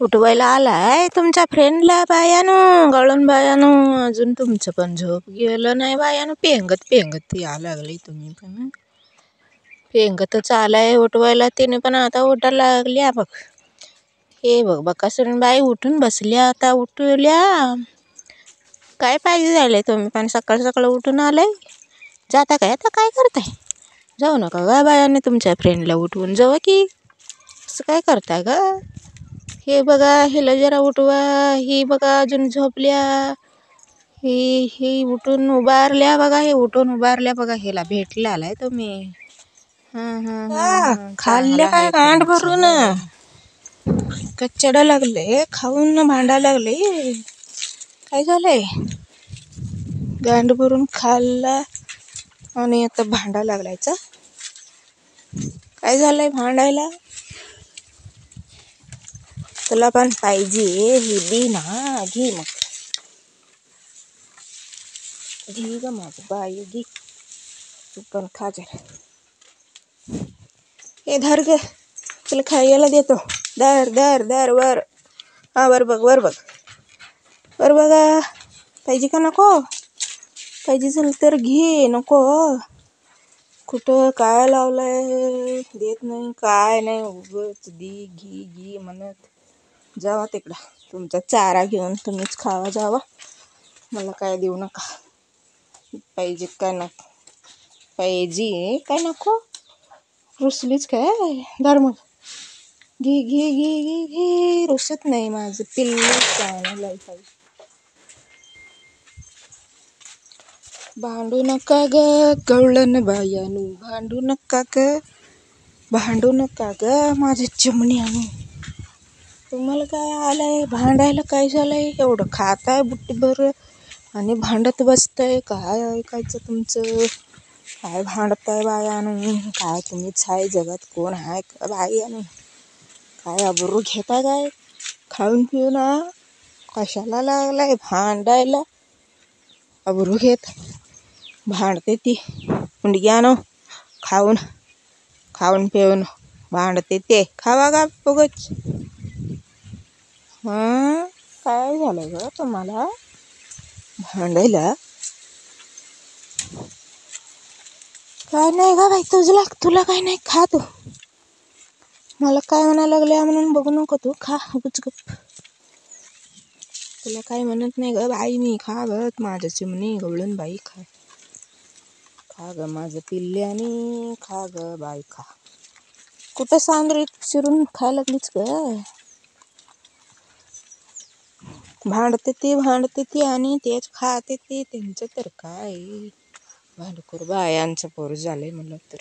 उठवायला आलाय तुमच्या फ्रेंडला बायानो, गळून बायानो. अजून तुमचं पण झोप गेलं नाही बायानो. पेंगत पेंगत या लागली तुम्ही पण. पेंगतच आलाय उठवायला तिने पण. आता उठायला लागल्या बघ. हे बघ बकासून बाई उठून बसल्या. आता उठल्या. काय पाहिजे झाले तुम्ही पण सकाळ सकाळ उठून आलाय. जाता काय आता काय करताय? जाऊ नका गा बायाने तुमच्या फ्रेंडला उठवून जावं की. असं काय करताय ग? हे बघा हिला जरा उठवा. ही बघा अजून झोपल्या. ही उठून उभारल्या बघा. हे उठून उभारल्या बघा. हिला भेटला आलाय तुम्ही. खाल्ल्या काय गांड भरून. कच्चडा लागले खाऊन भांडा लागले. काय झालंय? गांड भरून खाल्ला आणि आता भांडा लागलायचा. काय झालंय भांडायला? तुला पण पाहिजे ही बी ना. घे मग. घे ग माझं बाई घे. तू पण खा जरा. हे धर ग. तुला खायला देतो. दर दर दर वर. हा वर बघ वर बघ. वर बघा. पाहिजे का नको? पाहिजे झालं तर घे. नको कुठं काय लावलंय देत नाही काय नाही. उगच दी घी घी म्हणत. जावा तिकडं. तुमचा चारा घेऊन तुम्हीच खावा जावा. मला काय देऊ नका. पाहिजे काय नको? पाहिजे काय नको? रुसलीच काय? धर मग. घे घे घे घे घे. रुसत नाही माझं पिल्लू चांगलं पाहिजे. भांडू नका ग गवळण बायानू. भांडू नका ग. भांडू नका ग माझे चिमण्यानू. तुम्हाला काय आलंय भांडायला? काय झालंय? एवढं खाताय बुट्टीभर आणि भांडत बसतंय. काय ऐकायचं तुमचं? काय भांडताय बायानू? काय तुम्हीच आहे जगात? कोण आहे का बायानू? काय अबरू घेता काय? खाऊन पिऊन कशाला लागलाय भांडायला? अबरू घेत भांडते ती उंडग्यानो. खाऊन खाऊन पिऊन भांडते ते. खावा का बघच. काय झालं ग तुम्हाला भांडायला? काय नाही ग बाई तुला काय नाही. खा तू. मला काय म्हणायला लागले म्हणून बघू नको तू. खा गुचगप. तुला काय म्हणत नाही ग बाई मी. खा ग माझ्या चिमणी गवळण बाई खा. खा ग माझं पिल्ल्यानी. खा ग बाई खा. कुठं सांगरीत शिरून खायला लागलीच ग. भांडते ती आणि तेच खाते ती. त्यांचं तर काय भांडखोर बायांचं पोर झालंय म्हणलं तर.